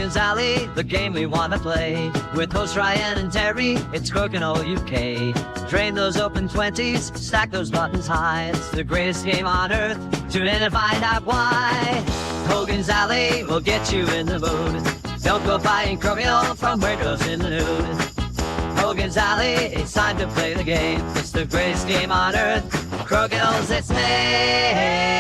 Hogan's Alley, the game we want to play. With hosts Ryan and Terry, it's Crokinole UK. Drain those open 20s, stack those buttons high. It's the greatest game on earth. Tune in and find out why. Hogan's Alley will get you in the mood. Don't go buying Crokinole from where it goes in the nude. Hogan's Alley, it's time to play the game. It's the greatest game on earth. Crokinole's its name.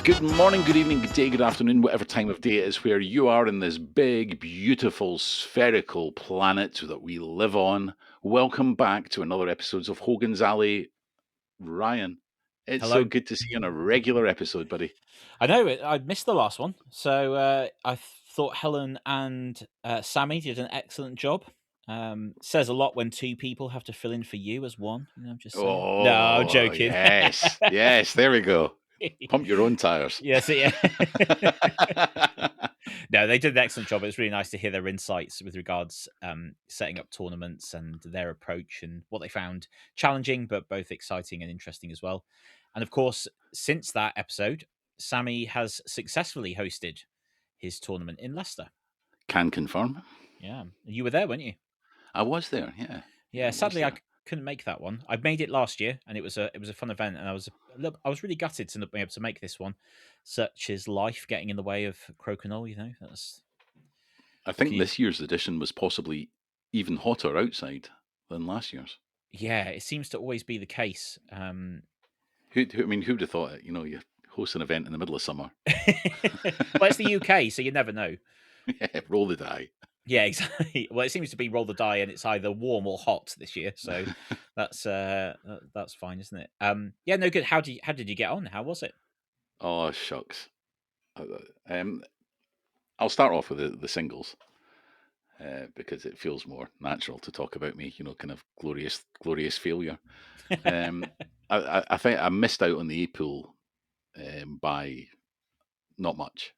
Good morning, good evening, good day, good afternoon, whatever time of day it is where you are in this big, beautiful, spherical planet that we live on. Welcome back to another episode of Hogan's Alley. Ryan, it's Hello. so good to see you on a regular episode, buddy. I know I missed the last one, so I thought Helen and Sammy did an excellent job. Says a lot when two people have to fill in for you as one. You know, I'm just saying. Oh, No, I'm joking. Yes, yes, there we go. Pump your own tires. Yes, yeah. No, they did an excellent job. It was really nice to hear their insights with regards setting up tournaments and their approach and what they found challenging, but both exciting and interesting as well. And of course, since that episode, Sammy has successfully hosted his tournament in Leicester. Can confirm. Yeah, you were there, weren't you? I was there, yeah. Yeah, sadly, I couldn't make that one. I made it last year, and it was a fun event, and I was really gutted to not be able to make this one. Such is life getting in the way of Crokinole, you know. I think this year's edition was possibly even hotter outside than last year's. Yeah, it seems to always be the case. Who'd have thought it? You know, you host an event in the middle of summer. Well, it's the UK, so you never know. Yeah, roll the die. Yeah, exactly. Well, it seems to be roll the die, and it's either warm or hot this year, so that's fine, isn't it? Yeah, no good. How did you get on? How was it? Oh shucks. I'll start off with the singles because it feels more natural to talk about me. You know, kind of glorious failure. I think I missed out on the A pool by not much.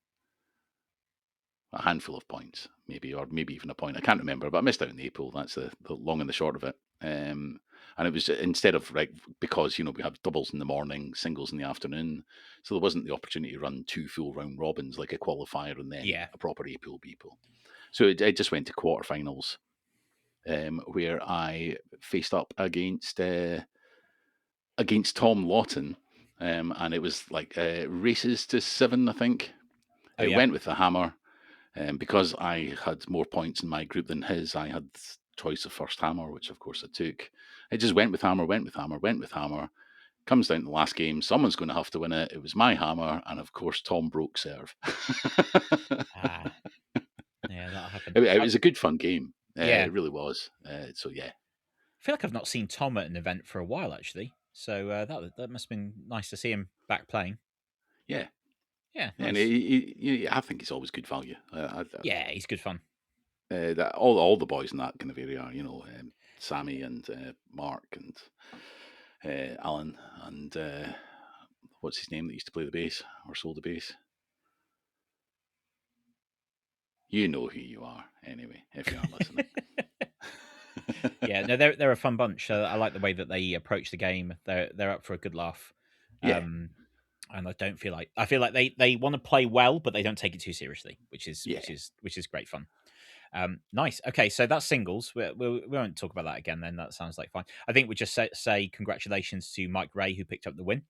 A handful of points, maybe, or maybe even a point. I can't remember, but I missed out in the A pool. That's the long and the short of it. And it was instead of because we have doubles in the morning, singles in the afternoon, so there wasn't the opportunity to run two full round robins like a qualifier and then a proper A pool B pool. So I just went to quarterfinals, where I faced up against Tom Lawton, and it was like races to 7, I think. I went with the hammer. Because I had more points in my group than his, I had choice of first hammer, which of course I took. I just went with hammer. Comes down to the last game, someone's going to have to win it. It was my hammer, and of course Tom broke serve. Yeah, that happened. It was a good fun game. Yeah, it really was. So yeah, I feel like I've not seen Tom at an event for a while actually. So that must have been nice to see him back playing. Yeah. Yeah, nice. And I think he's always good value. Yeah, he's good fun. All the boys in that kind of area are, Sammy and Mark and Alan and what's his name that used to play the bass or sold the bass. You know who you are, anyway, if you aren't listening. Yeah, no, they're a fun bunch. I like the way that they approach the game. They're up for a good laugh. Yeah. And I feel like they want to play well, but they don't take it too seriously, which is great fun. Nice. Okay, so that's singles. We won't talk about that again. Then that sounds like fine. I think we just say congratulations to Mike Ray who picked up the win.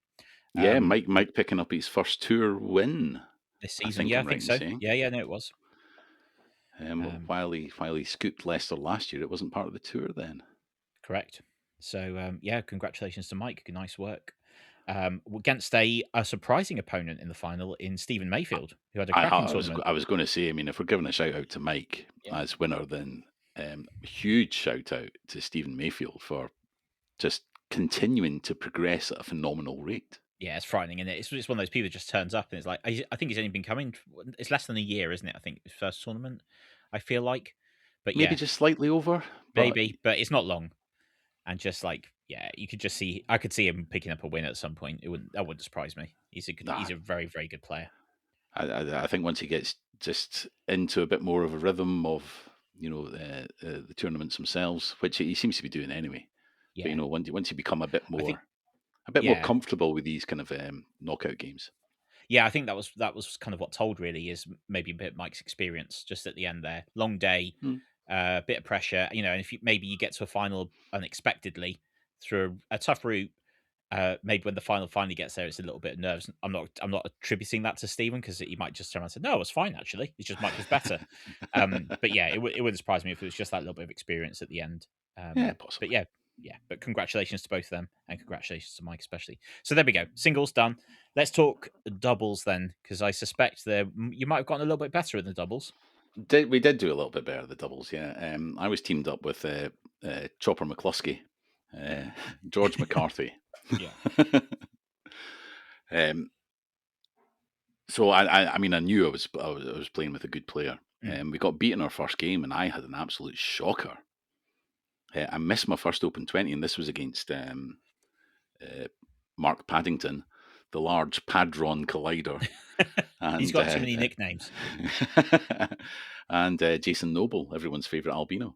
Yeah, Mike picking up his first tour win this season. I think so. Yeah, no, it was. While he scooped Leicester last year, it wasn't part of the tour then. Correct. So congratulations to Mike. Nice work. Against a surprising opponent in the final in Stephen Mayfield, who had a cracking tournament. I was going to say, I mean, if we're giving a shout out to Mike as winner, then huge shout out to Stephen Mayfield for just continuing to progress at a phenomenal rate. Yeah, it's frightening, isn't it? It's one of those people that just turns up and it's like, I think he's only been coming. It's less than a year, isn't it? I think his first tournament, I feel like. But maybe just slightly over. Maybe, but it's not long. And just like, you could just see, I could see him picking up a win at some point. That wouldn't surprise me. He's a very, very good player. I think once he gets just into a bit more of a rhythm of the tournaments themselves, which he seems to be doing anyway. But Yeah, once you become a bit I think. more Yeah, comfortable with these kind of knockout games. yeah, I think that was kind of what told really is maybe a bit Mike's experience just at the end there. Long day, Hmm. bit of pressure, and if maybe you get to a final unexpectedly through a tough route. Maybe when the final finally gets there, it's a little bit of nerves. I'm not attributing that to Stephen because he might just turn around and say, "No, it was fine actually. It's just Mike was better." But yeah, it wouldn't surprise me if it was just that little bit of experience at the end. Yeah, But possibly. yeah, yeah. But congratulations to both of them, and congratulations to Mike especially. So there we go. Singles done. Let's talk doubles then, because I suspect you might have gotten a little bit better in the doubles. We did do a little bit better at the doubles, yeah. I was teamed up with Chopper McCluskey, uh, George McCarthy. Yeah. um, so I mean, I knew I was playing with a good player. Mm. We got beaten our first game, and I had an absolute shocker. I missed my first Open 20, and this was against uh, Mark Paddington, the large Padron Collider, He's and got too many nicknames. and Jason Noble, everyone's favorite albino.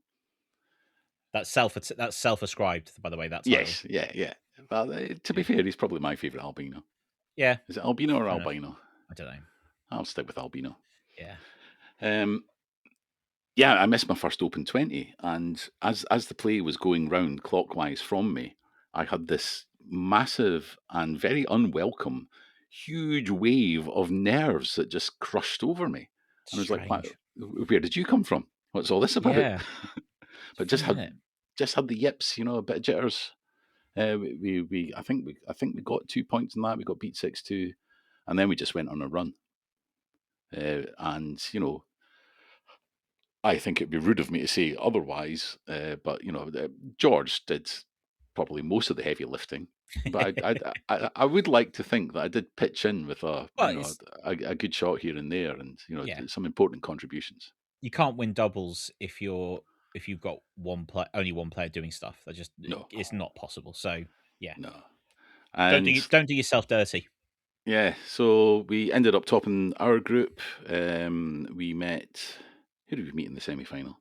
That's self-ascribed, by the way. That title. Yes, yeah. Well, to be fair, he's probably my favorite albino. Yeah. Is it albino or Fair enough. albino? I don't know. I'll stick with albino. Yeah. Yeah, I missed my first Open 20, and as the play was going round clockwise from me, I had this massive and very unwelcome, huge wave of nerves that just crushed over me. And I was like, Strange. where did you come from? What's all this about?" Yeah. But Funny, isn't it? just had the yips, a bit of jitters. I think we got 2 points in that. We got beat 6-2, and then we just went on a run. And I think it'd be rude of me to say otherwise, but George did probably most of the heavy lifting. But I would like to think that I did pitch in with Well, a good shot here and there, and yeah. some important contributions. You can't win doubles if you've got only one player doing stuff. No, It's not possible. So yeah, no, don't do and don't do yourself dirty. yeah. So we ended up topping our group. We met. Who did we meet in the semi-final?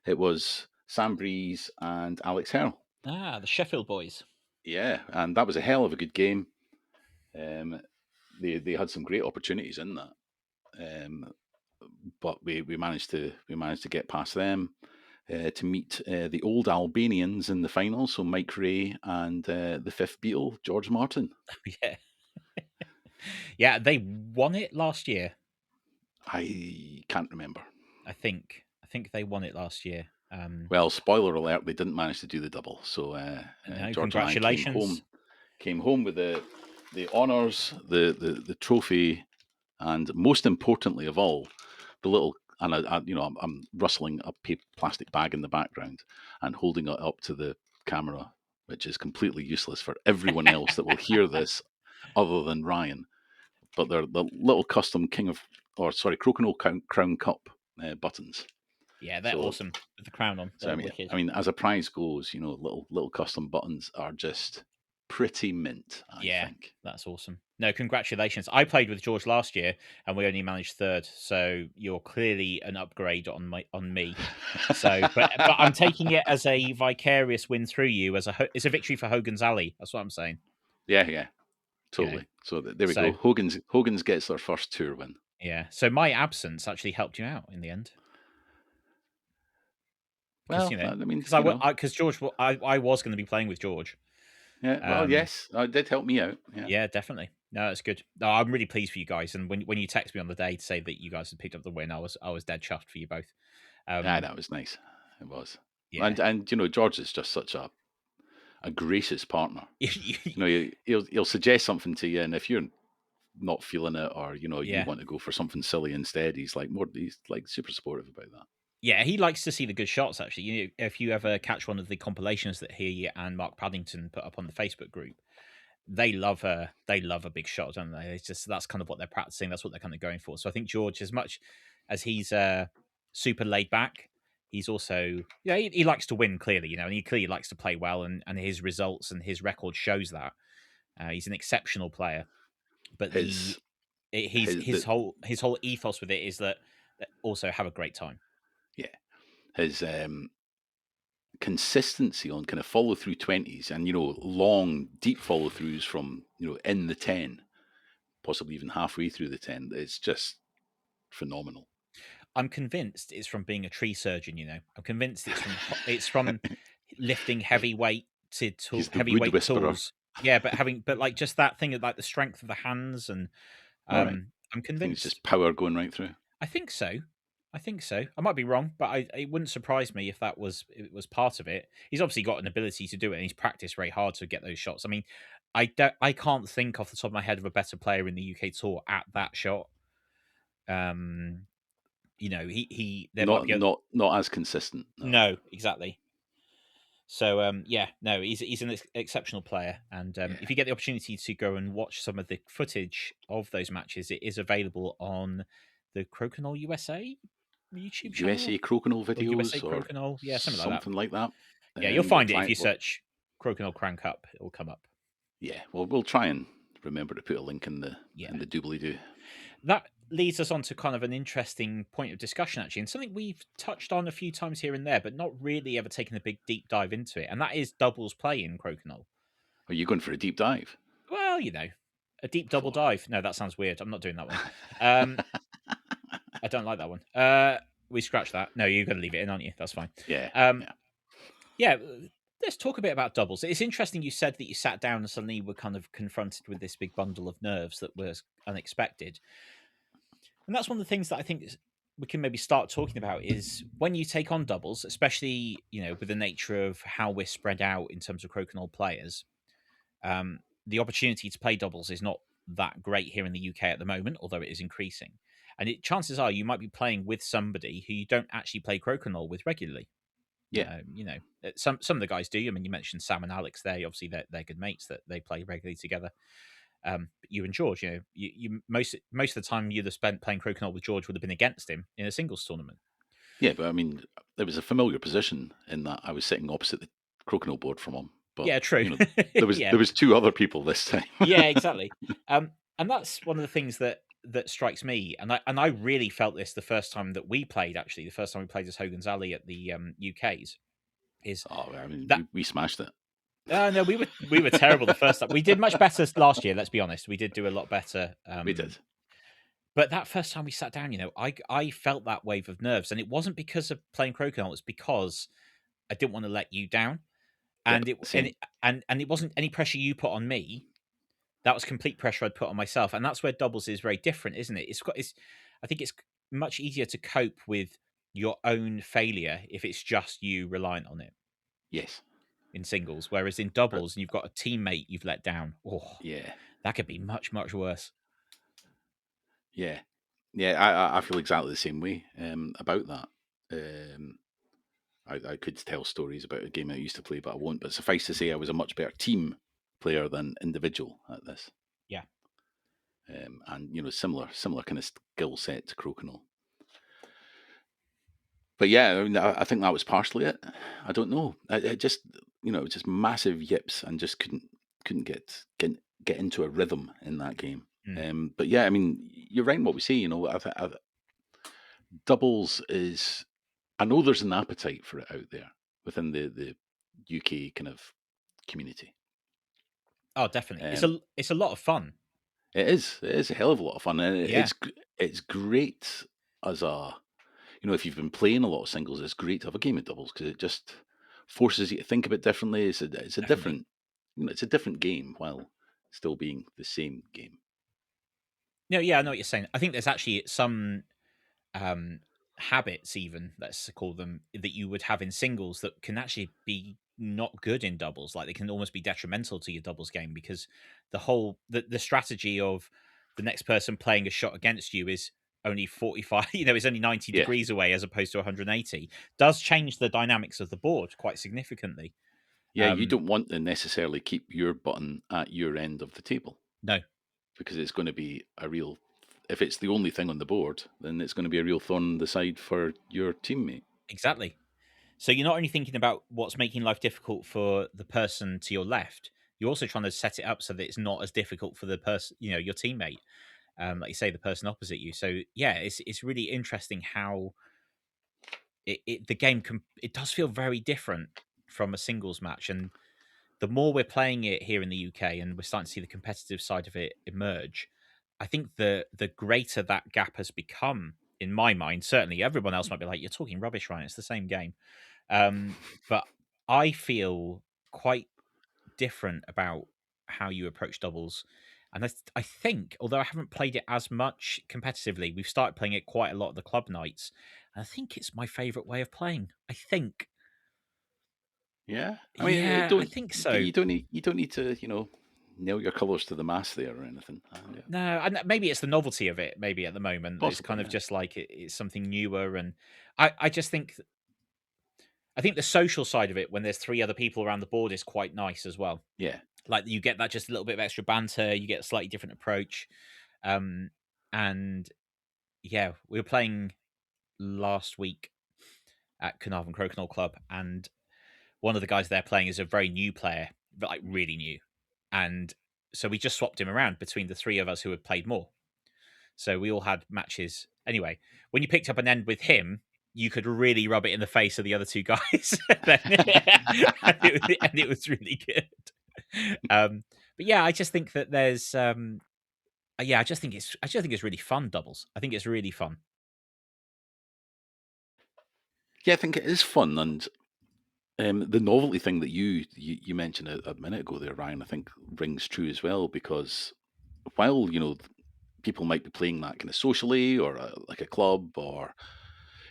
It was Sam Breeze and Alex Herl. The Sheffield boys. Yeah, and that was a hell of a good game. They had some great opportunities in that, but we managed to get past them to meet the old Albanians in the final. So Mike Ray and the fifth Beatle, George Martin. Yeah, yeah. They won it last year. I can't remember. I think they won it last year. Well, spoiler alert: they didn't manage to do the double. So No, George and I congratulations. came home with the honours, the trophy, and most importantly of all, the little. And I'm rustling a plastic bag in the background and holding it up to the camera, which is completely useless for everyone else that will hear this, other than Ryan. But they're the little custom Crokinole Crown Cup buttons. Yeah, they're awesome with the crown on. So Wicked. I mean, as a prize goes, little custom buttons are just pretty mint. I think that's awesome. No, congratulations. I played with George last year, and we only managed third. So you're clearly an upgrade on me. So, but I'm taking it as a vicarious win through you. It's a victory for Hogan's Alley. That's what I'm saying. Yeah, totally. So there we go. Hogan's gets their first tour win. Yeah. So my absence actually helped you out in the end. Well, I mean, because George, I was going to be playing with George. Yeah. Well, yes, it did help me out. Yeah, definitely. No, that's good. No, I'm really pleased for you guys. And when you text me on the day to say that you guys had picked up the win, I was dead chuffed for you both. That was nice. It was. Yeah. And George is just such a gracious partner. He'll suggest something to you, and if you're not feeling it, or you want to go for something silly instead, he's like super supportive about that. Yeah, he likes to see the good shots. Actually, if you ever catch one of the compilations that he and Mark Paddington put up on the Facebook group, they love a big shot, don't they? It's just that's kind of what they're practicing. That's what they're kind of going for. So I think George, as much as he's super laid back, he's also he likes to win clearly, and he clearly likes to play well, and his results and his record shows that. He's an exceptional player, but his whole ethos with it is that also have a great time. Yeah, his consistency on kind of follow through 20s and long deep follow throughs from in the 10, possibly even halfway through the 10. It's just phenomenal. I'm convinced it's from being a tree surgeon. I'm convinced it's from lifting heavy weight He's the wood heavyweight whisperer. tools. Yeah, but like just that thing of like the strength of the hands and All right. I'm I think convinced. it's just power going right through. I think so. I might be wrong, but it wouldn't surprise me if it was part of it. He's obviously got an ability to do it, and he's practiced very hard to get those shots. I mean, I can't think off the top of my head of a better player in the UK tour at that shot. There might be not as consistent. No, exactly. So he's an exceptional player, and if you get the opportunity to go and watch some of the footage of those matches, it is available on the Crokinole USA YouTube channel. USA Crokinole videos or USA Crokinole, something like that. Yeah, you'll find it if you search Crokinole Crown Cup; it will come up. Yeah, well, we'll try and remember to put a link in the doobly-doo. That leads us on to kind of an interesting point of discussion, actually, and something we've touched on a few times here and there, but not really ever taken a big deep dive into it, and that is doubles play in Crokinole. Are you going for a deep dive? Well, a deep double dive. No, that sounds weird. I'm not doing that one. I don't like that one. We scratch that. No, you're going to leave it in, aren't you? That's fine. Yeah. Yeah. Let's talk a bit about doubles. It's interesting you said that you sat down and suddenly were kind of confronted with this big bundle of nerves that was unexpected. And that's one of the things that I think we can maybe start talking about is when you take on doubles, especially, with the nature of how we're spread out in terms of Crokinole players, the opportunity to play doubles is not that great here in the UK at the moment, although it is increasing. And chances are you might be playing with somebody who you don't actually play Crokinole with regularly. Yeah. Some of the guys do. I mean, you mentioned Sam and Alex. Obviously they're good mates that they play regularly together. But you and George, you most of the time you'd have spent playing Crokinole with George would have been against him in a singles tournament. Yeah, but I mean, there was a familiar position in that I was sitting opposite the Crokinole board from him. But, yeah, true. There was two other people this time. Yeah, exactly. And that's one of the things that strikes me, and I really felt this the first time that we played. Actually, the first time we played as Hogan's Alley at the UK's is. Oh, I mean, we smashed it. No, we were terrible the first time. We did much better last year. Let's be honest. We did do a lot better. We did. But that first time we sat down, I felt that wave of nerves, and it wasn't because of playing Crokinole. It's because I didn't want to let you down, and it wasn't any pressure you put on me. That was complete pressure I'd put on myself, and that's where doubles is very different, isn't it? I think it's much easier to cope with your own failure if it's just you reliant on it. Yes. In singles, whereas in doubles, and you've got a teammate you've let down. Oh, yeah, that could be much, much worse. Yeah, I feel exactly the same way about that. I could tell stories about a game I used to play, but I won't. But suffice to say, I was a much better team player than individual at this. Yeah, and similar kind of skill set to Crokinole. But yeah, I mean, I think that was partially it. I don't know. It just, it was just massive yips and just couldn't get into a rhythm in that game. But yeah, I mean, you're right in what we say. Doubles is. I know there's an appetite for it out there within the UK kind of community. Oh, definitely. It's a lot of fun. It is a hell of a lot of fun, and it's great as a. If you've been playing a lot of singles, it's great to have a game of doubles because it just forces you to think a bit differently. It's a different, it's a different game while still being the same game. No, yeah, I know what you're saying. I think there's actually some habits, even let's call them, that you would have in singles that can actually be not good in doubles. Like they can almost be detrimental to your doubles game because the strategy of the next person playing a shot against you is only 45, it's only 90 degrees away as opposed to 180, does change the dynamics of the board quite significantly. Yeah, you don't want to necessarily keep your button at your end of the table. No. Because it's going to be if it's the only thing on the board, then it's going to be a real thorn in the side for your teammate. Exactly. So you're not only thinking about what's making life difficult for the person to your left, you're also trying to set it up so that it's not as difficult for the person, your teammate. Like you say, the person opposite you. So yeah, it's really interesting how the game it does feel very different from a singles match, and the more we're playing it here in the UK, and we're starting to see the competitive side of it emerge, I think the greater that gap has become in my mind. Certainly, everyone else might be like, "You're talking rubbish, Ryan. It's the same game," but I feel quite different about how you approach doubles. And I think, although I haven't played it as much competitively, we've started playing it quite a lot at the club nights. And I think it's my favourite way of playing. I think. Yeah, I mean, Yeah, I don't think but so. you don't need to nail your colours to the mast there or anything. Yeah. No, and maybe it's the novelty of it. Maybe at the moment, it's Possibly, kind of yeah. just like it's something newer, and I just think the social side of it when there's three other people around the board is quite nice as well. Yeah, Like you get that just a little bit of extra banter, you get a slightly different approach, and yeah, we were playing last week at Carnarvon Crokinole Club, and one of the guys there playing is a very new player, but like really new, and so we just swapped him around between the three of us who had played more. So we all had matches. Anyway, when you picked up an end with him, you could really rub it in the face of the other two guys, and it was really good. But yeah, I just think that there's yeah, I just think it's really fun doubles. I think it's really fun. yeah. I think it is fun, and the novelty thing that you mentioned a minute ago there, Ryan, I think rings true as well, because while people might be playing that kind of socially or like a club, or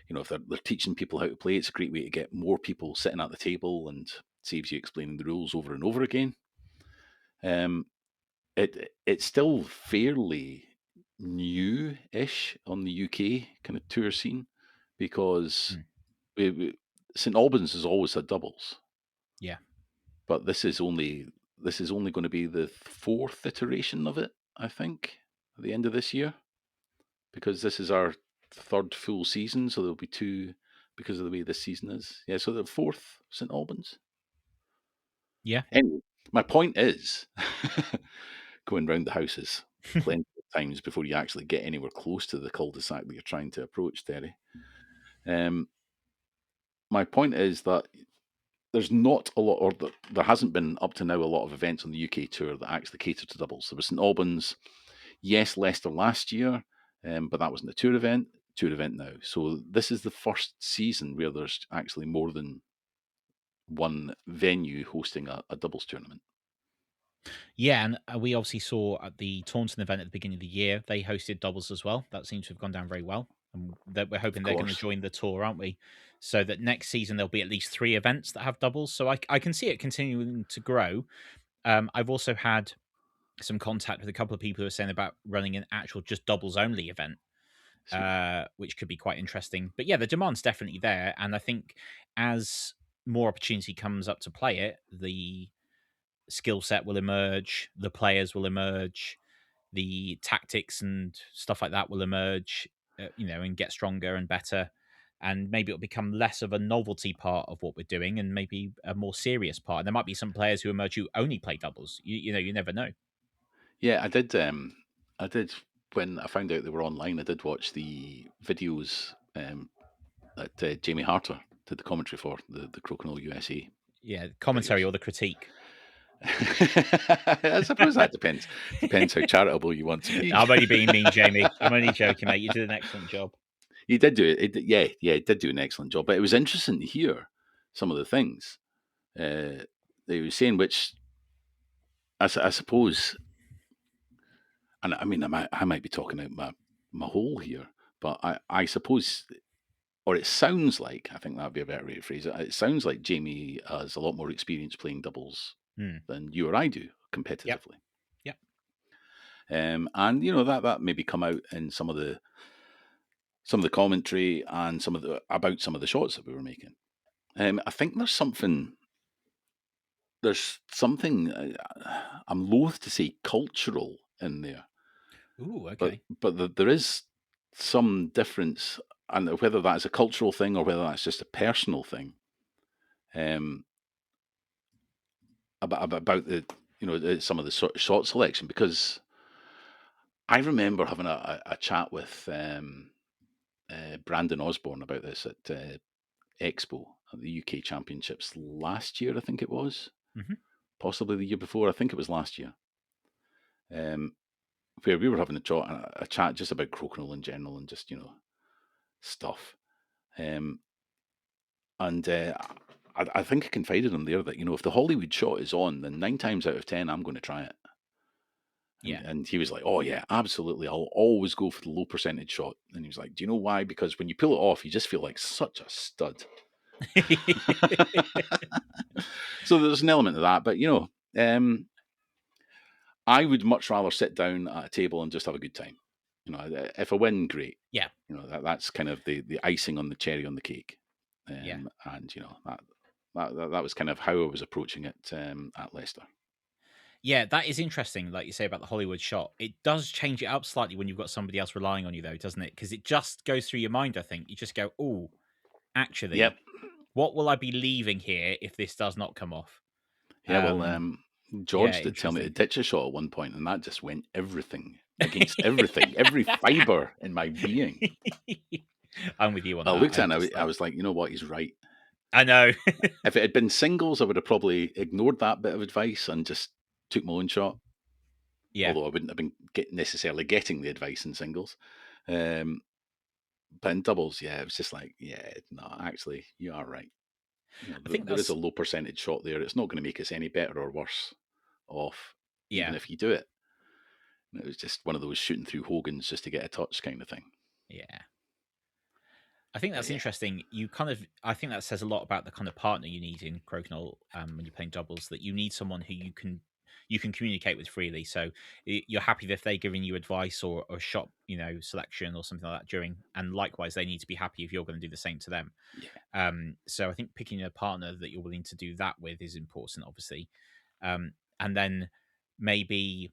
if they're teaching people how to play, it's a great way to get more people sitting at the table and saves you explaining the rules over and over again. Um, it's still fairly new-ish on the UK kind of tour scene, because Mm. St Albans has always had doubles, Yeah. but this is only going to be the fourth iteration of it, I think, at the end of this year, because this is our third full season, so there'll be two because of the way this season is. Yeah, so the fourth St Albans. Yeah. Anyway, my point is, going round the houses plenty of times before you actually get anywhere close to the cul-de-sac that you're trying to approach, Terry. My point is that there's not a lot, or there hasn't been up to now a lot of events on the UK tour that actually cater to doubles. There was St Albans, yes, Leicester last year, but that wasn't a tour event now. So this is the first season where there's actually more than one venue hosting a doubles tournament. Yeah, and we obviously saw at the Taunton event at the beginning of the year, they hosted doubles as well. That seems to have gone down very well. And we're hoping they're going to course. join the tour, aren't we? So that next season there'll be at least 3 events that have doubles. So I can see it continuing to grow. I've also had some contact with a couple of people who are saying about running an actual just doubles only event, which could be quite interesting. But yeah, the demand's definitely there. And I think as more opportunity comes up to play it, the skill set will emerge, the players will emerge, the tactics and stuff like that will emerge, and get stronger and better. And maybe it'll become less of a novelty part of what we're doing and maybe a more serious part. And there might be some players who emerge who only play doubles. You never know. Yeah, I did. I did, when I found out they were online. I did watch the videos that Jamie Harter did the commentary for the Crokinole USA. Yeah, commentary videos. or the critique. I suppose that depends. Depends how charitable you want to be. I'm only being mean, Jamie. I'm only joking, mate. You did an excellent job. He did do it. Yeah, he did do an excellent job. But it was interesting to hear some of the things that he was saying, which I suppose, and I mean, I might be talking out my hole here, but I suppose, or it sounds like, I think that'd be a better way to phrase it. It sounds like Jamie has a lot more experience playing doubles than you or I do competitively. Yep. And that maybe come out in some of the commentary and about some of the shots that we were making. I think there's something. I'm loath to say cultural in there. Ooh, okay. But there is some difference, and whether that's a cultural thing or whether that's just a personal thing, about the some of the shot selection, because I remember having a chat with Brandon Osborne about this at Expo at the UK Championships last year, I think it was. Mhm. Possibly the year before. I think it was last year. Where we were having a chat just about Crokinole in general and just, stuff. And I think I confided him there that, if the Hollywood shot is on, then 9 times out of 10, I'm going to try it. Yeah. And he was like, oh, yeah, absolutely. I'll always go for the low percentage shot. And he was like, do you know why? Because when you pull it off, you just feel like such a stud. So there's an element of that. But, I would much rather sit down at a table and just have a good time. If I win, great. Yeah. That's kind of the icing on the cherry on the cake. Yeah. And, that was kind of how I was approaching it at Leicester. Yeah, that is interesting, like you say about the Hollywood shot. It does change it up slightly when you've got somebody else relying on you, though, doesn't it? Because it just goes through your mind, I think. You just go, oh, actually, Yep. What will I be leaving here if this does not come off? Yeah, George did tell me to ditch a shot at one point, and that just went everything against everything, every fibre in my being. I'm with you on that. I looked at it and I was like, you know what, he's right. I know. If it had been singles, I would have probably ignored that bit of advice and just took my own shot. Yeah. Although I wouldn't have been necessarily getting the advice in singles. But in doubles, yeah, it was just like, yeah, no, actually, you are right. I think there is a low percentage shot there. It's not going to make us any better or worse off, even if you do it. And it was just one of those shooting through Hogan's just to get a touch kind of thing. Yeah. I think that's interesting. I think that says a lot about the kind of partner you need in Crokinole when you're playing doubles, that you need someone who you can communicate with freely. So you're happy if they're giving you advice or shot, selection or something like that during, and likewise, they need to be happy if you're going to do the same to them. Yeah. So I think picking a partner that you're willing to do that with is important, obviously. And then maybe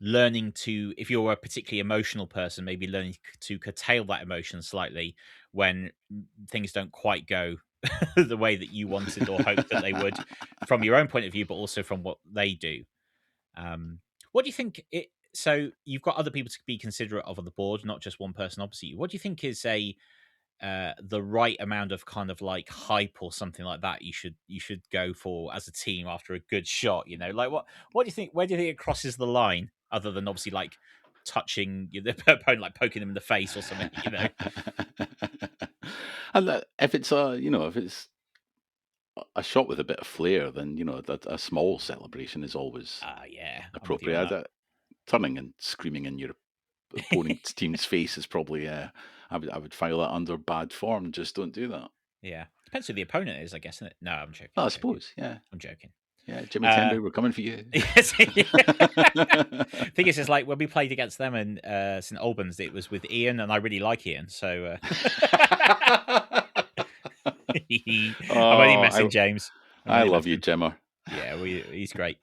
learning to, if you're a particularly emotional person, maybe learning to curtail that emotion slightly when things don't quite go the way that you wanted or hoped that they would from your own point of view, but also from what they do. What do you think so you've got other people to be considerate of on the board, not just one person opposite you. What do you think is the right amount of kind of like hype or something like that you should go for as a team after a good shot? Like what do you think? Where do you think it crosses the line, other than obviously like touching the opponent, like poking them in the face or something? And if it's a shot with a bit of flair, then a small celebration is always appropriate. Turning and screaming in your opponent's team's face is probably I would file that under bad form. Just don't do that. Yeah, depends who the opponent is, I guess, isn't it? No, I'm joking. I suppose, yeah. I'm joking. Yeah, Jimmy Tenby, we're coming for you. Yes. Thing is, it's like when we played against them in St Albans, it was with Ian, and I really like Ian, so I'm only messing, James. I love you, Jimmer. Yeah, he's great.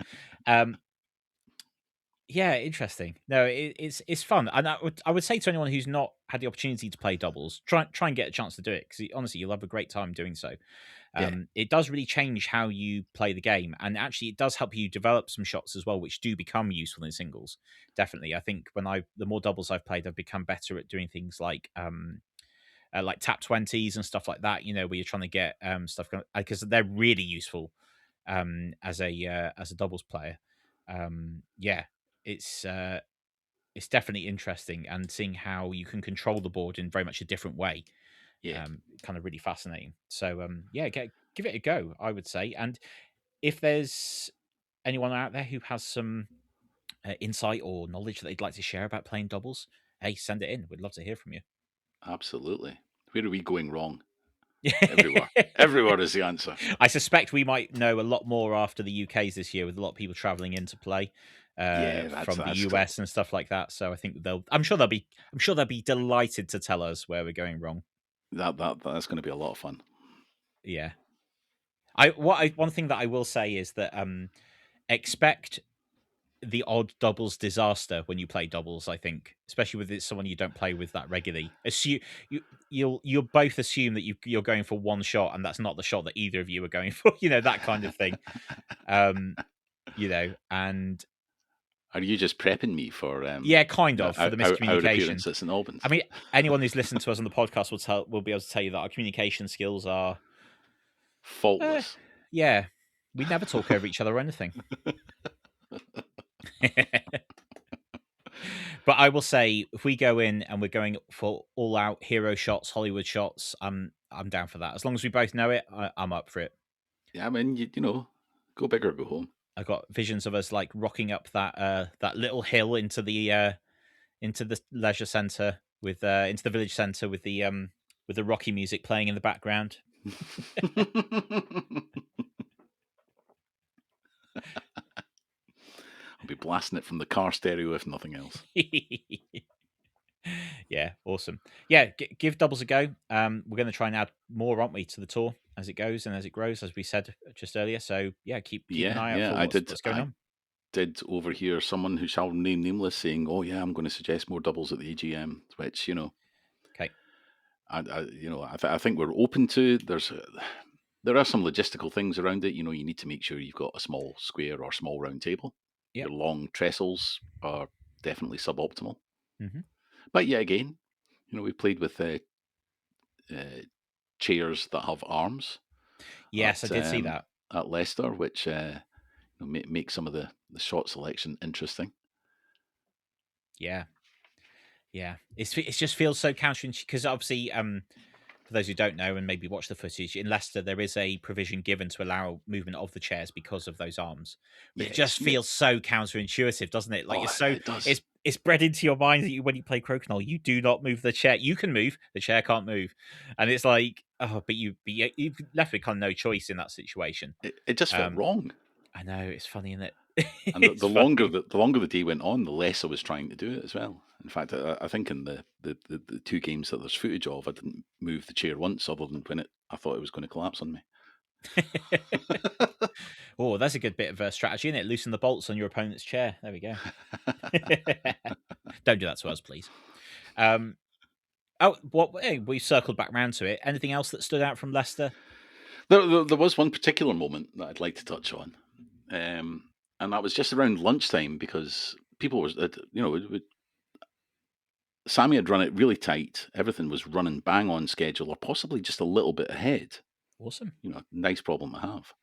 Yeah, interesting. No, it's fun, and I would say to anyone who's not had the opportunity to play doubles, try and get a chance to do it, because honestly, you'll have a great time doing so. It does really change how you play the game, and actually, it does help you develop some shots as well, which do become useful in singles. Definitely, I think the more doubles I've played, I've become better at doing things like tap 20s and stuff like that. Where you're trying to get stuff, because they're really useful as a doubles player. It's definitely interesting, and seeing how you can control the board in very much a different way. Kind of really fascinating. So give it a go, I would say. And if there's anyone out there who has some insight or knowledge that they'd like to share about playing doubles, hey, send it in. We'd love to hear from you. Absolutely. Where are we going wrong? Everywhere is the answer. I suspect we might know a lot more after the UK's this year, with a lot of people traveling in to play from the US and stuff like that. So I think I'm sure they'll be delighted to tell us where we're going wrong. That's going to be a lot of fun. Yeah. One thing that I will say is that expect the odd doubles disaster when you play doubles. I think, especially with someone you don't play with that regularly. You'll both assume that you're going for one shot, and that's not the shot that either of you are going for. That kind of thing. And Are you just prepping me for? Yeah, kind of, for the our miscommunication. appearance at St Albans? I mean, anyone who's listened to us on the podcast will be able to tell you that our communication skills are faultless. Yeah, we never talk over each other or anything. But I will say, if we go in and we're going for all-out hero shots, Hollywood shots, I'm down for that. As long as we both know it, I'm up for it. Yeah, I mean, you know, go big or go home. I got visions of us like rocking up that little hill into the leisure centre with into the village centre with the Rocky music playing in the background. I'll be blasting it from the car stereo if nothing else. Yeah, awesome. Yeah, give doubles a go. We're going to try and add more, aren't we, to the tour as it goes and as it grows, as we said just earlier. So yeah, keep an eye out for what's going on. Did overhear someone who shall remain nameless saying, "Oh yeah, I'm going to suggest more doubles at the AGM," which, you know, okay, I think we're open to. There are some logistical things around it. You know, you need to make sure you've got a small square or small round table. Yep. Your long trestles are definitely suboptimal. Mm-hmm. But yeah, again, you know, we played with chairs that have arms. Yes, I did see that at Leicester, which make some of the shot selection interesting. Yeah. It just feels so counterintuitive because obviously, for those who don't know and maybe watch the footage, in Leicester there is a provision given to allow movement of the chairs because of those arms. But it just feels so counterintuitive, doesn't it? Like it's bred into your mind that when you play Crokinole, you do not move the chair. You can move, the chair can't move, and it's like, but you've left with kind of no choice in that situation. It just felt wrong. I know, it's funny, isn't it? And the longer the day went on, the less I was trying to do it as well. In fact, I think in the two games that there's footage of, I didn't move the chair once, other than when I thought it was going to collapse on me. Oh, that's a good bit of strategy, isn't it? Loosen the bolts on your opponent's chair. There we go. Don't do that to us, please. We circled back round to it. Anything else that stood out from Leicester? There was one particular moment that I'd like to touch on. And that was just around lunchtime because people were, Sammy had run it really tight. Everything was running bang on schedule or possibly just a little bit ahead. Awesome. You know, nice problem to have.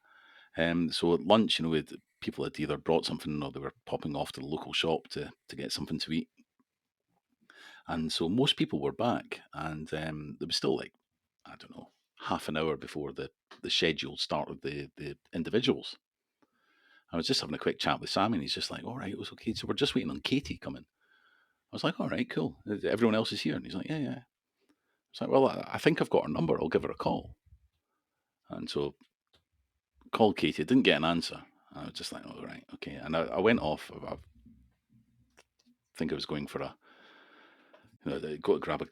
So at lunch, people had either brought something or they were popping off to the local shop to get something to eat. And so most people were back and there was still half an hour before the scheduled start of the individuals. I was just having a quick chat with Sammy and he's just like, all right, it was okay. So we're just waiting on Katie coming. I was like, all right, cool. Everyone else is here. And he's like, yeah. I was like, well, I think I've got her number. I'll give her a call. And so called Katie, didn't get an answer. I was just like, all right, okay. And I went off. I think I was going for go to grab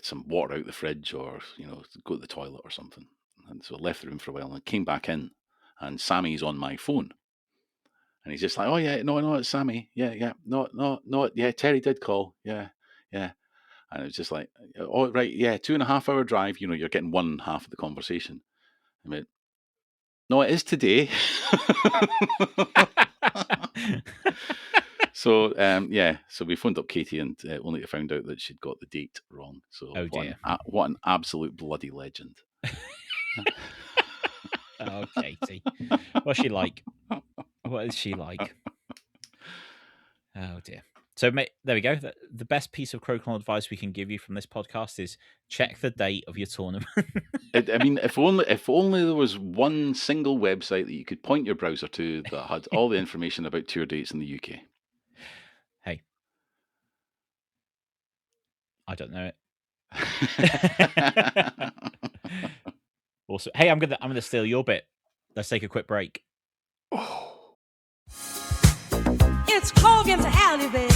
some water out the fridge or, go to the toilet or something. And so I left the room for a while and came back in and Sammy's on my phone. And he's just like, oh yeah, no, it's Sammy. Yeah, no, yeah, Terry did call. Yeah. And it was just like, oh, right, yeah, 2.5 hour drive, you're getting one half of the conversation. I mean, no, it is today. So, so we phoned up Katie and only to find out that she'd got the date wrong. So oh dear. What an absolute bloody legend. Oh, Katie. What's she like? What is she like? Oh dear. So there we go. The best piece of Crokinole advice we can give you from this podcast is check the date of your tournament. I mean, if only there was one single website that you could point your browser to that had all the information about tour dates in the UK. Hey, I don't know it. Also, hey, I'm gonna steal your bit. Let's take a quick break. Oh. It's Hogan's Alley, baby.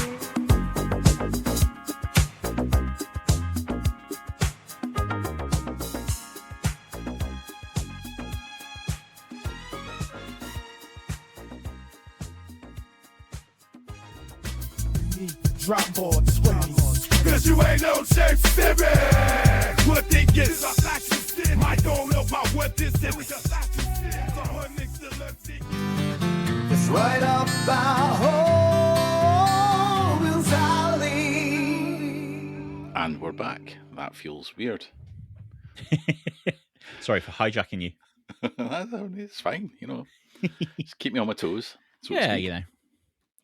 Drop board swings. Cause you ain't no safe civic. What they get is a fascist. I don't know about what this is. It's right up our home. that feels weird. Sorry for hijacking you. It's fine, you know. Just keep me on my toes, so to Yeah, speak. you know,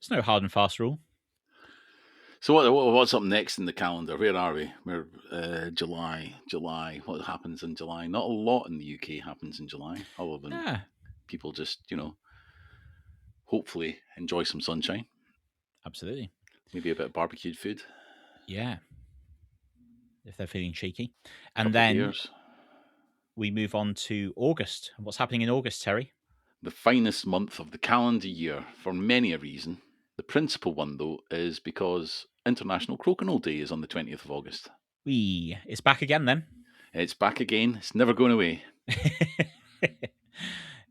there's no hard and fast rule. So what's up next in the calendar? Where are we? We're July. What happens in July? Not a lot in the UK happens in July, other than Yeah, people just, hopefully enjoy some sunshine. absolutely. Maybe a bit of barbecued food. Yeah, if they're feeling cheeky. And Couple of then beers. we move on to August. What's happening in August, Terry? The finest month of the calendar year for many a reason. The principal one, though, is because International Crokinole Day is on the 20th of August. It's back again then. It's back again. It's never going away.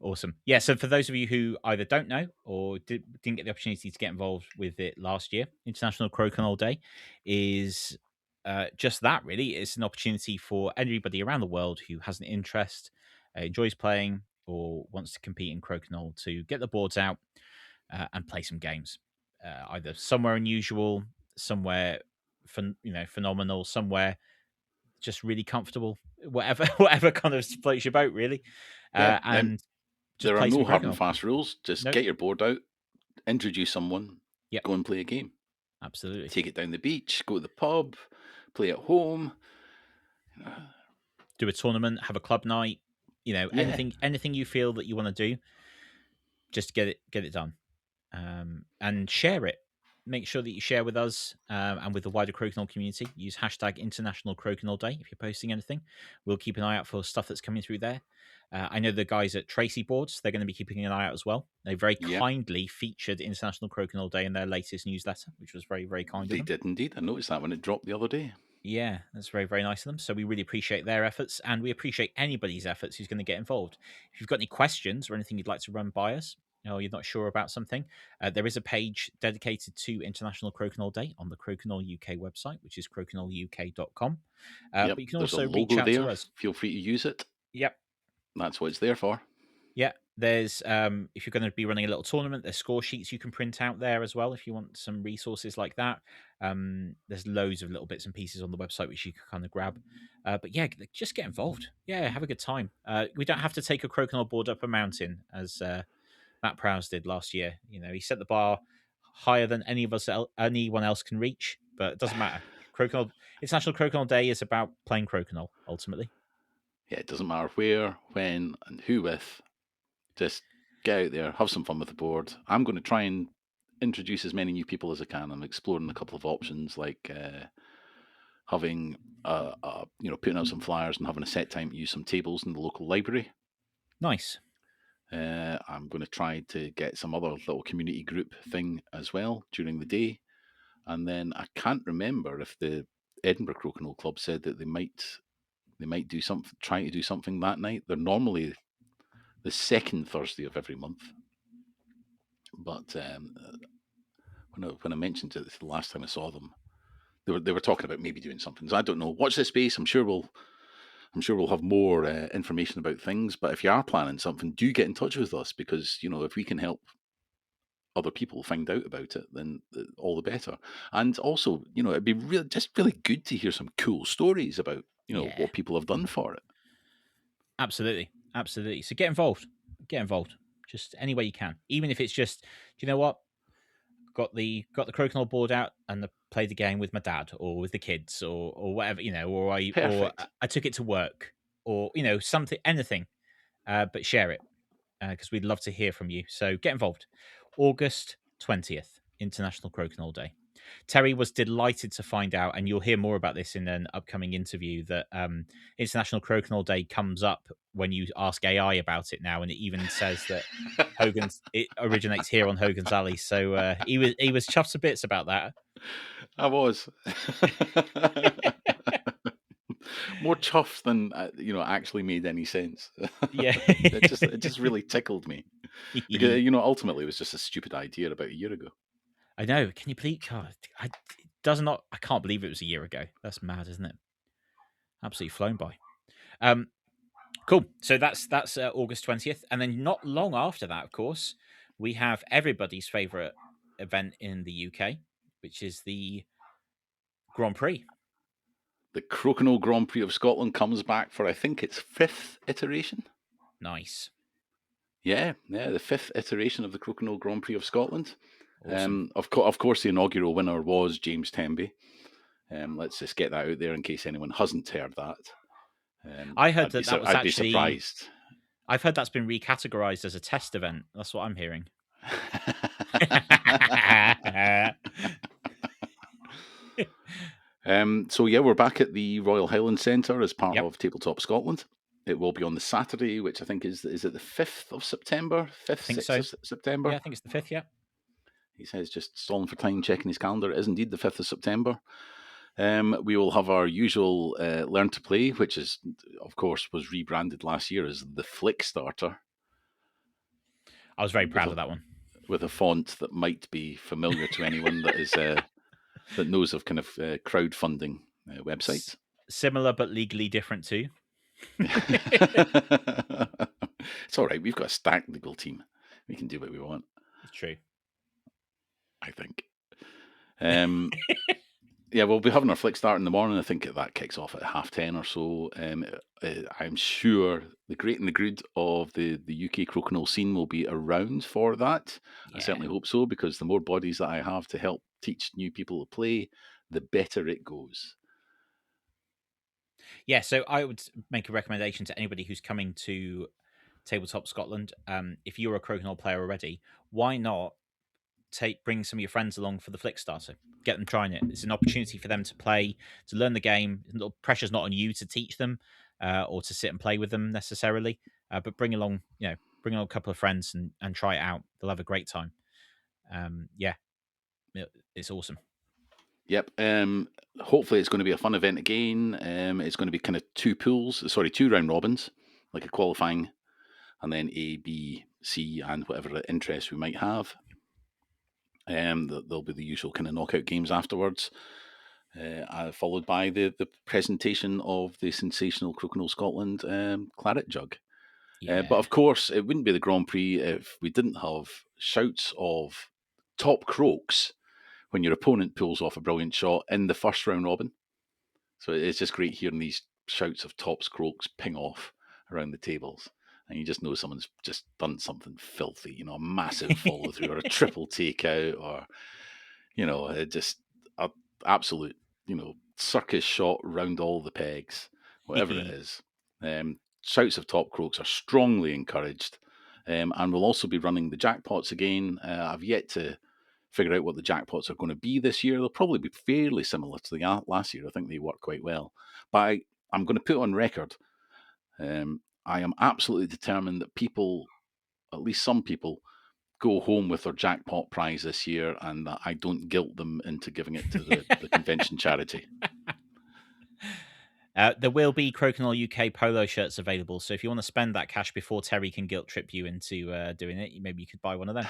Awesome. Yeah, so for those of you who either don't know or didn't get the opportunity to get involved with it last year, International Crokinole Day is just that, really. It's an opportunity for anybody around the world who has an interest, enjoys playing, or wants to compete in Crokinole to get the boards out and play some games. Either somewhere unusual, somewhere phenomenal, somewhere just really comfortable, whatever kind of floats your boat, really. Yeah, And just there are play no some hard and Crokinole. fast rules. Just Nope. get your board out, introduce someone, Yep. go and play a game. Absolutely. Take it down the beach, go to the pub, play at home. Do a tournament, have a club night. Yeah. Anything you feel that you want to do, just get it done, and share it. Make sure that you share with us and with the wider Crokinole community. Use hashtag International Crokinole Day if you're posting anything. We'll keep an eye out for stuff that's coming through there. I know the guys at Tracy Boards, they're going to be keeping an eye out as well. They very kindly featured International Crokinole Day in their latest newsletter, which was very, very kind of them. They did indeed. I noticed that when it dropped the other day. Yeah, that's very, very nice of them. So we really appreciate their efforts, and we appreciate anybody's efforts who's going to get involved. If you've got any questions or anything you'd like to run by us, or you're not sure about something, there is a page dedicated to International Crokinole Day on the Crokinole UK website, which is crokinoleuk.com. But you can also reach out to us. Feel free to use it. Yep. That's what it's there for. Yeah, there's if you're going to be running a little tournament, there's score sheets you can print out there as well if you want some resources like that. There's loads of little bits and pieces on the website which you can kind of grab. But yeah, just get involved. Yeah, have a good time. We don't have to take a Crokinole board up a mountain as Matt Prowse did last year. He set the bar higher than anyone else can reach, but it doesn't matter. International Crokinole Day is about playing Crokinole ultimately. Yeah, it doesn't matter where, when, and who with. Just get out there, have some fun with the board. I'm going to try and introduce as many new people as I can. I'm exploring a couple of options, like having, putting out some flyers and having a set time to use some tables in the local library. Nice. I'm going to try to get some other little community group thing as well during the day. And then I can't remember if the Edinburgh Crokinole Club said that they might do something, try to do something that night. They're normally the second Thursday of every month. But when I mentioned it the last time I saw them, they were talking about maybe doing something. So I don't know. Watch this space. I'm sure we'll have more information about things. But if you are planning something, do get in touch with us, because if we can help other people find out about it, then all the better. And also, it'd be really good to hear some cool stories about what people have done for it. Absolutely. So get involved. Just any way you can, even if it's just, do you know what? Got the Crokinole board out and played the game with my dad or with the kids or whatever, or I took it to work or something, anything, but share it because we'd love to hear from you. So get involved. August 20th, International Crokinole Day. Terry was delighted to find out, and you'll hear more about this in an upcoming interview, that International Crokinole Day comes up when you ask AI about it now, and it even says that it originates here on Hogan's Alley. So he was chuffed to bits about that. I was more chuffed than actually made any sense. Yeah, it just really tickled me because ultimately it was just a stupid idea about a year ago. I know. Can you believe? God, I can't believe it was a year ago. That's mad, isn't it? Absolutely flown by. Cool. So that's August 20th, and then not long after that, of course, we have everybody's favourite event in the UK, which is the Grand Prix. the Crokinole Grand Prix of Scotland comes back for, I think it's 5th iteration. Nice. Yeah, the 5th iteration of the Crokinole Grand Prix of Scotland. Awesome. Of course, the inaugural winner was James Temby. Let's just get that out there in case anyone hasn't heard that. I heard that was I'd actually... be surprised. I've heard that's been recategorized as a test event. That's what I'm hearing. So yeah, we're back at the Royal Highland Centre as part Yep. of Tabletop Scotland. It will be on the Saturday, which I think is it the 5th of September? 5th, think 6th so. of September? Yeah, I think it's the 5th, yeah. He says just stalling for time, checking his calendar. It is indeed the 5th of September. We will have our usual Learn to Play, which is, of course, was rebranded last year as the Flick Starter. I was very proud of that one. With a font that might be familiar to anyone that is that knows of kind of crowdfunding websites. Similar but legally different too. It's all right. We've got a stacked legal team. We can do what we want. True. I think. Yeah, we'll be having our flick start in the morning. I think that kicks off at 10:30 or so. I'm sure the great and the good of the UK Crokinole scene will be around for that. Yeah. I certainly hope so, because the more bodies that I have to help teach new people to play, the better it goes. Yeah, so I would make a recommendation to anybody who's coming to Tabletop Scotland. If you're a Crokinole player already, why not bring some of your friends along for the Flick Starter? Get them trying it. It's an opportunity for them to play, to learn the game. Pressure's not on you to teach them or to sit and play with them necessarily, but bring along a couple of friends and try it out. They'll have a great time. Yeah, it's awesome. Yep. Hopefully it's going to be a fun event again. It's going to be kind of two round robins, like a qualifying, and then A, B, C, and whatever interest we might have. There'll be the usual kind of knockout games afterwards, followed by the presentation of the sensational Crokinole Scotland claret jug. Yeah. But of course, it wouldn't be the Grand Prix if we didn't have shouts of top croaks when your opponent pulls off a brilliant shot in the first round robin. So it's just great hearing these shouts of tops croaks ping off around the tables. And you just know someone's just done something filthy, a massive follow through or a triple takeout, or, just an absolute, circus shot round all the pegs, whatever it is. Shouts of top croaks are strongly encouraged. And we'll also be running the jackpots again. I've yet to figure out what the jackpots are going to be this year. They'll probably be fairly similar to the last year. I think they work quite well. But I'm going to put on record, I am absolutely determined that people, at least some people, go home with their jackpot prize this year, and that I don't guilt them into giving it to the convention charity. There will be Crokinole UK polo shirts available, so if you want to spend that cash before Terry can guilt trip you into doing it, maybe you could buy one of them.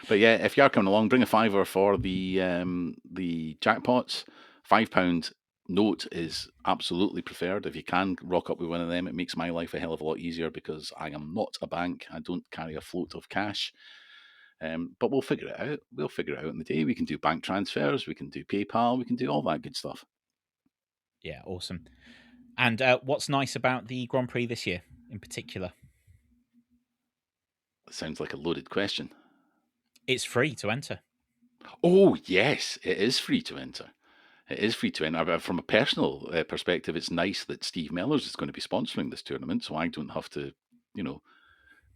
But yeah, if you are coming along, bring a £5 for the jackpots. £5 note is absolutely preferred. If you can rock up with one of them, it makes my life a hell of a lot easier, because I am not a bank. I don't carry a float of cash. But we'll figure it out. We'll figure it out in the day. We can do bank transfers. We can do PayPal. We can do all that good stuff. Yeah, awesome. And what's nice about the Grand Prix this year in particular? It sounds like a loaded question. It's free to enter. Oh, yes, it is free to enter. It is free to enter. From a personal perspective, it's nice that Steve Mellors is going to be sponsoring this tournament, so I don't have to,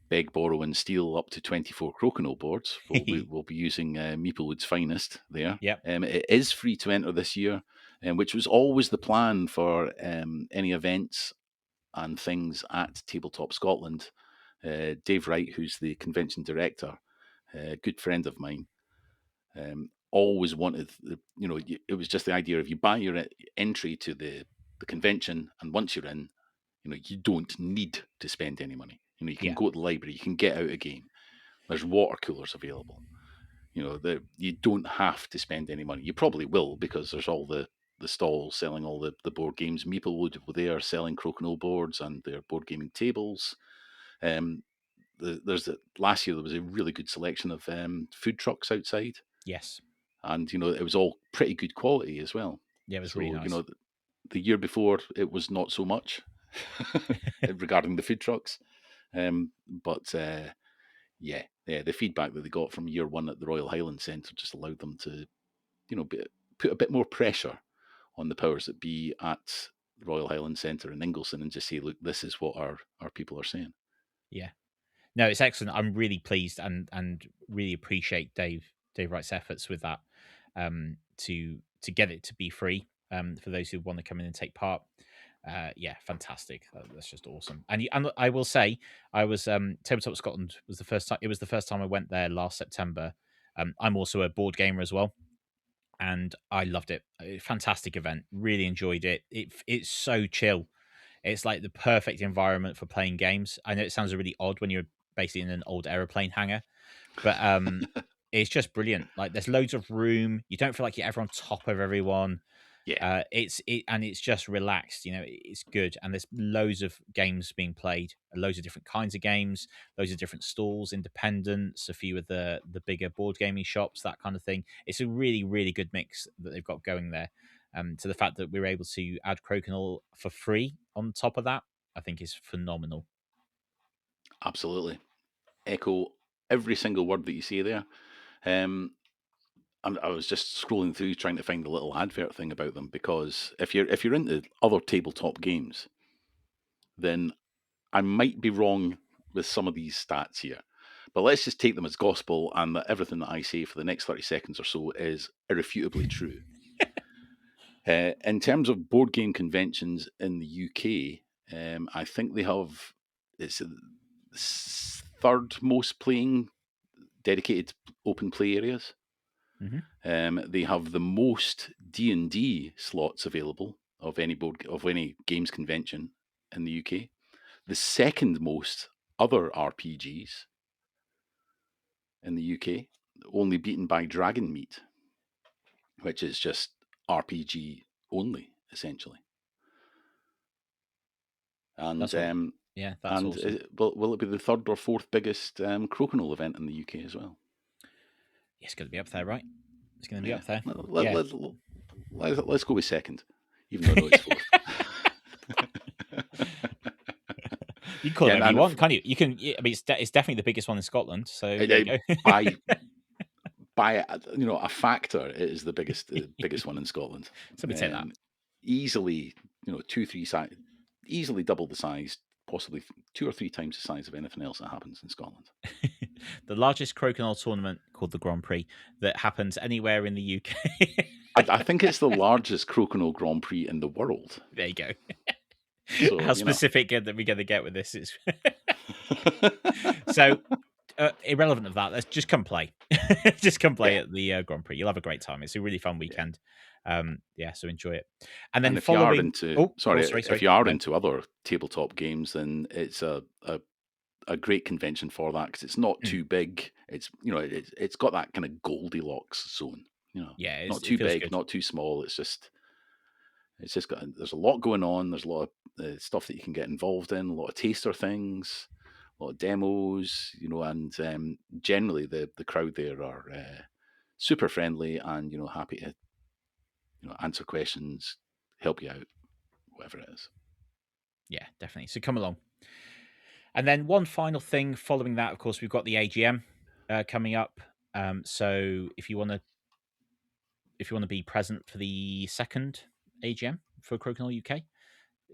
beg, borrow, and steal up to 24 Crokinole boards. We'll be using Meeplewood's finest there. Yep. It is free to enter this year, which was always the plan for any events and things at Tabletop Scotland. Dave Wright, who's the convention director, a good friend of mine, always wanted, it was just the idea of you buy your entry to the convention, and once you're in, you don't need to spend any money. You can go to the library, you can get out a game. There's water coolers available. You don't have to spend any money. You probably will, because there's all the stalls selling all the board games. Meeplewood, they are selling Crokinole boards and their board gaming tables. Last year there was a really good selection of food trucks outside. Yes. And, it was all pretty good quality as well. Yeah, it was So, really nice. you know, the year before it was not so much regarding the food trucks. But yeah, the feedback that they got from year one at the Royal Highland Centre just allowed them to, you know, put a bit more pressure on the powers that be at the Royal Highland Centre in Ingleston and just say, look, this is what our people are saying. Yeah. No, it's excellent. I'm really pleased and really appreciate Dave Wright's efforts with that, to get it to be free, for those who want to come in and take part. Yeah, fantastic. That's just awesome. And I will say, I was Tabletop Scotland was the first time. It was the first time I went there last September. I'm also a board gamer as well, and I loved it. Fantastic event. Really enjoyed it. It's so chill. It's like the perfect environment for playing games. I know it sounds really odd when you're basically in an old aeroplane hangar, but it's just brilliant. Like there's loads of room. You don't feel like you're ever on top of everyone. Yeah, It's just relaxed. You know, it's good, and there's loads of games being played, loads of different kinds of games, loads of different stalls, independents, a few of the bigger board gaming shops, that kind of thing. It's a really really good mix that they've got going there. To the fact that we were able to add Crokinole for free on top of that, I think is phenomenal. absolutely. Echo every single word that you say there. I was just scrolling through trying to find the little advert thing about them, because if you're into other tabletop games, then I might be wrong with some of these stats here. But let's just take them as gospel, and that everything that I say for the next 30 seconds or so is irrefutably true. In terms of board game conventions in the UK, I think they have, it's the third most playing dedicated open play areas. They have the most D&D slots available of any games convention in the UK. The second most other RPGs in the UK, only beaten by Dragon Meat, which is just RPG only, essentially. And That's awesome. will it be the third or fourth biggest Crokinole event in the UK as well? It's going to be up there, right? It's going to be up there. Let's go with second, even though I know it's fourth. You can call it whatever you want, can't you? You can. I mean, it's definitely the biggest one in Scotland. So there you go. by a factor, it is the biggest one in Scotland. So we take that. Easily, 2-3 size, easily double the size, possibly 2 or 3 times the size of anything else that happens in Scotland. The largest Crokinole tournament, called the Grand Prix, that happens anywhere in the UK. I think it's the largest Crokinole Grand Prix in the world. There you go. So, how specific that we're going to get with this is. So, irrelevant of that, let's just come play. Just come play at the Grand Prix. You'll have a great time. It's a really fun weekend. So enjoy it. And then if you are into, if you are into other tabletop games, then it's a great convention for that, because it's not too big. It's it's got that kind of Goldilocks zone. Not too big, good. Not too small. It's just there's a lot going on. There's a lot of stuff that you can get involved in. A lot of taster things, a lot of demos. And generally the crowd there are super friendly and happy to answer questions, help you out, whatever it is. Yeah, definitely. So come along. And then one final thing following that, of course, we've got the AGM coming up. So if you want to be present for the second AGM for Crokinole UK,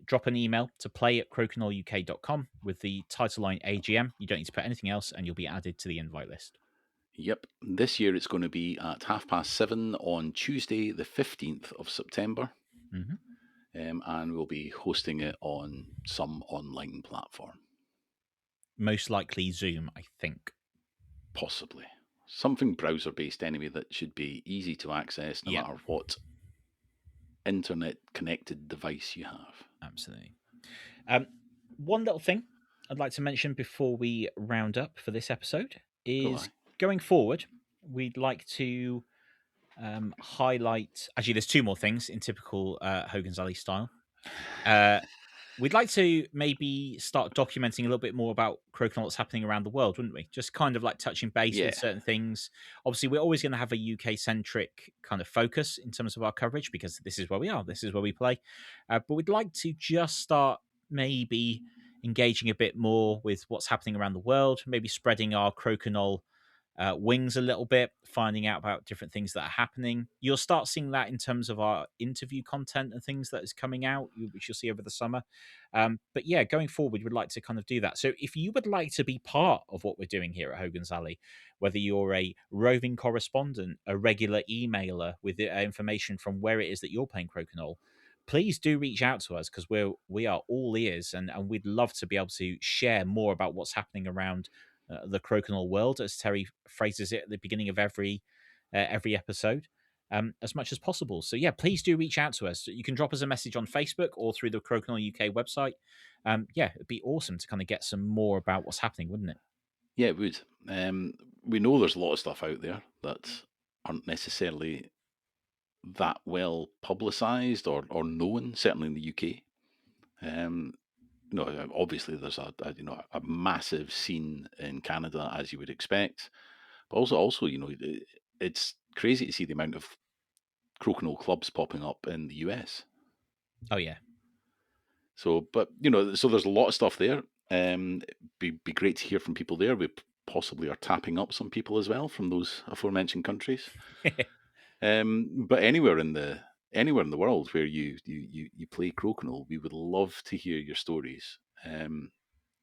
drop an email to play@crokinoleuk.com with the title line AGM. You don't need to put anything else, and you'll be added to the invite list. Yep. This year it's going to be at 7:30 on Tuesday, the 15th of September. And we'll be hosting it on some online platform. Most likely Zoom, I think. Possibly. Something browser-based anyway that should be easy to access no matter what internet-connected device you have. Absolutely. One little thing I'd like to mention before we round up for this episode is going forward, we'd like to highlight... Actually, there's 2 more things in typical Hogan's Alley style. We'd like to maybe start documenting a little bit more about Crokinole that's happening around the world, wouldn't we? Just kind of like touching base Yeah. with certain things. Obviously, we're always going to have a UK-centric kind of focus in terms of our coverage because this is where we are, this is where we play. But we'd like to just start maybe engaging a bit more with what's happening around the world, maybe spreading our Crokinole wings a little bit, finding out about different things that are happening. You'll start seeing that in terms of our interview content and things that is coming out, which you'll see over the summer. But yeah, going forward, we'd like to kind of do that. So if you would like to be part of what we're doing here at Hogan's Alley, whether you're a roving correspondent, a regular emailer with information from where it is that you're playing Crokinole, please do reach out to us because we are all ears and we'd love to be able to share more about what's happening around the Crokinole world, as Terry phrases it at the beginning of every episode, as much as possible. So yeah, please do reach out to us. You can drop us a message on Facebook or through the Crokinole UK website. Yeah, it'd be awesome to kind of get some more about what's happening, wouldn't it? Yeah, it would. We know there's a lot of stuff out there that aren't necessarily that well publicised or known, certainly in the UK. Obviously there's a massive scene in Canada, as you would expect, but also it's crazy to see the amount of Crokinole clubs popping up in the US. Oh yeah. So there's a lot of stuff there. Be great to hear from people there. We possibly are tapping up some people as well from those aforementioned countries. But anywhere in the world where you play Crokinole, we would love to hear your stories.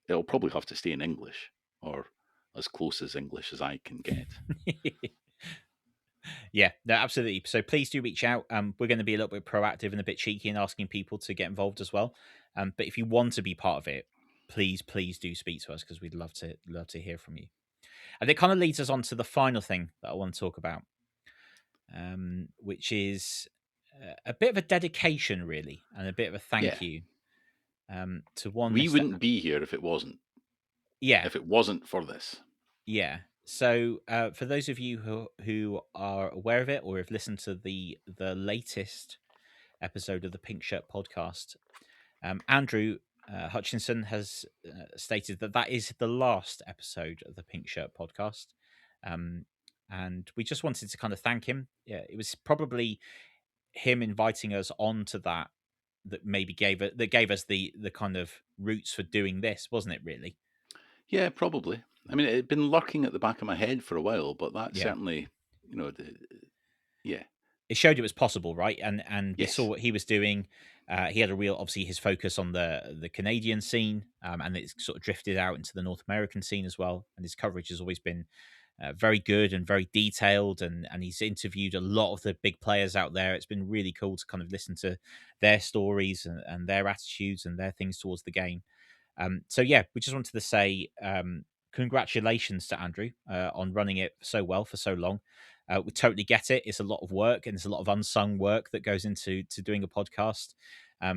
It'll probably have to stay in English, or as close as English as I can get. Yeah, no, absolutely. So please do reach out. We're going to be a little bit proactive and a bit cheeky in asking people to get involved as well. But if you want to be part of it, please do speak to us because we'd love to hear from you. And it kind of leads us on to the final thing that I want to talk about, which is a bit of a dedication, really, and a bit of a thank you to one. We wouldn't be here if it wasn't. Yeah. If it wasn't for this. Yeah. So for those of you who are aware of it or have listened to the latest episode of the Pink Shirt podcast, Andrew Hutchinson has stated that is the last episode of the Pink Shirt podcast. And we just wanted to kind of thank him. Yeah, it was probably him inviting us on to that maybe gave us the kind of roots for doing this, wasn't it, really? Yeah, probably. I mean, it had been lurking at the back of my head for a while, but that certainly, it showed it was possible, right? And we Yes. saw what he was doing. He had obviously his focus on the Canadian scene, and it's sort of drifted out into the North American scene as well. And his coverage has always been very good and very detailed. And he's interviewed a lot of the big players out there. It's been really cool to kind of listen to their stories and their attitudes and their things towards the game. So yeah, we just wanted to say congratulations to Andrew on running it so well for so long. We totally get it. It's a lot of work and there's a lot of unsung work that goes into doing a podcast.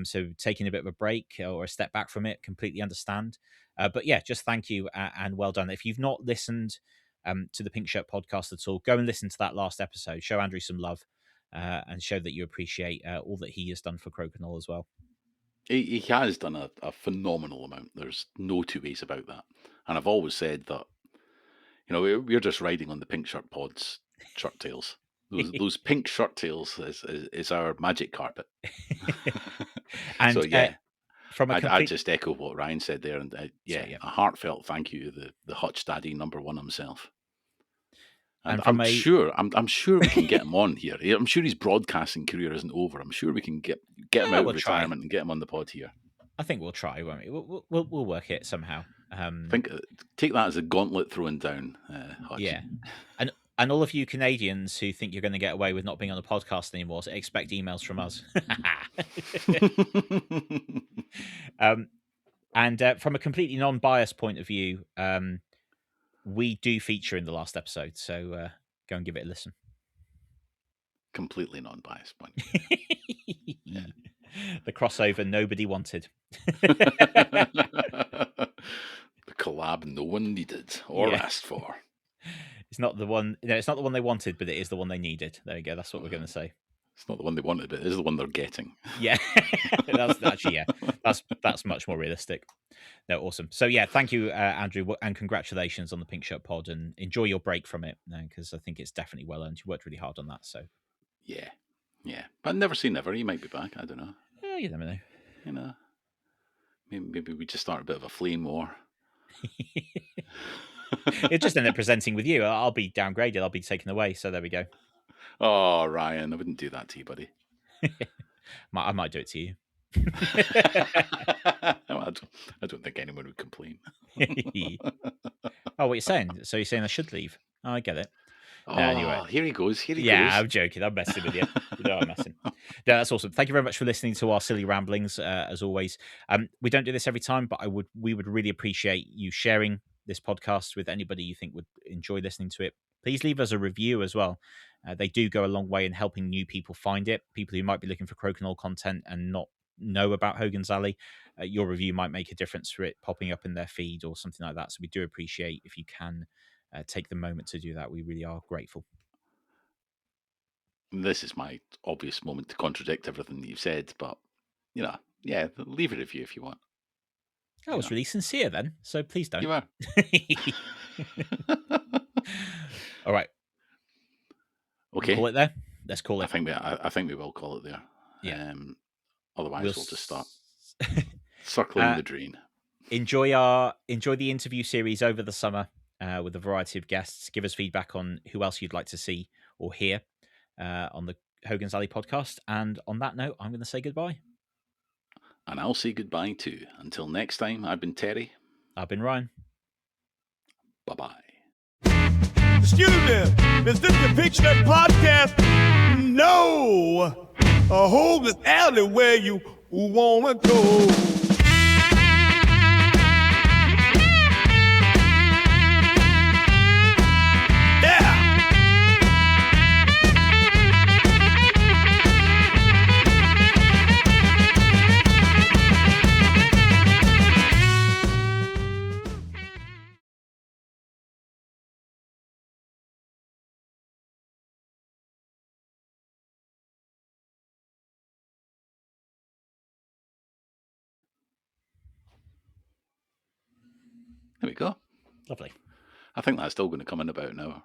So taking a bit of a break or a step back from it, completely understand. But yeah, just thank you and well done. If you've not listened to the Pink Shirt podcast at all, go and listen to that last episode. Show Andrew some love and show that you appreciate all that he has done for Crokinole as well. He has done a phenomenal amount. There's no two ways about that. And I've always said that, we're just riding on the Pink Shirt Pod's shirt tails. Those pink shirt tails is our magic carpet. And so yeah, I just echo what Ryan said there, and a heartfelt thank you to the Hutch Daddy #1 himself. And I'm sure we can get him on here. I'm sure his broadcasting career isn't over. I'm sure we can get him out of retirement and get him on the pod here. I think we'll try, won't we? We'll work it somehow. Take that as a gauntlet throwing down, Hutch. Yeah, and all of you Canadians who think you're going to get away with not being on the podcast anymore, so expect emails from us. And from a completely non-biased point of view, we do feature in the last episode, so go and give it a listen. Completely non-biased point. Yeah. The crossover nobody wanted. The collab no one needed or asked for. It's not the one. It's not the one they wanted, but it is the one they needed. There you go. That's what we're going to say. It's not the one they wanted, but it is the one they're getting. Yeah, that's actually that's much more realistic. No, awesome. So yeah, thank you, Andrew, and congratulations on the Pink Shirt Pod, and enjoy your break from it, because I think it's definitely well earned. You worked really hard on that, so Yeah. But never say never. He might be back. I don't know. you never know. You know, maybe we just start a bit of a flame war. It just ended up presenting with you. I'll be downgraded. I'll be taken away. So there we go. Oh, Ryan, I wouldn't do that to you, buddy. I might do it to you. I don't think anyone would complain. Oh, what you're saying? So you're saying I should leave? Oh, I get it. Oh, Anyway. here he goes. Yeah, I'm joking. I'm messing with you. You know I'm messing. No, that's awesome. Thank you very much for listening to our silly ramblings, as always. We don't do this every time, but we would really appreciate you sharing this podcast with anybody you think would enjoy listening to it. Please leave us a review as well. They do go a long way in helping new people find it. People who might be looking for Crokinole content and not know about Hogan's Alley. Your review might make a difference for it popping up in their feed or something like that. So we do appreciate if you can take the moment to do that. We really are grateful. This is my obvious moment to contradict everything that you've said, but yeah, leave a review if you want. That was really sincere then, so please don't. You are. All right. Okay. Call it there. Let's call it. I think we will call it there. Yeah. Otherwise, we'll just start circling the drain. Enjoy the interview series over the summer with a variety of guests. Give us feedback on who else you'd like to see or hear on the Hogan's Alley podcast. And on that note, I'm going to say goodbye. And I'll say goodbye too. Until next time, I've been Terry. I've been Ryan. Bye-bye. Excuse me, is this the Pink Shirt Podcast? No, a Hogan's Alley where you wanna go. There we go. Lovely. I think that's still going to come in about an hour.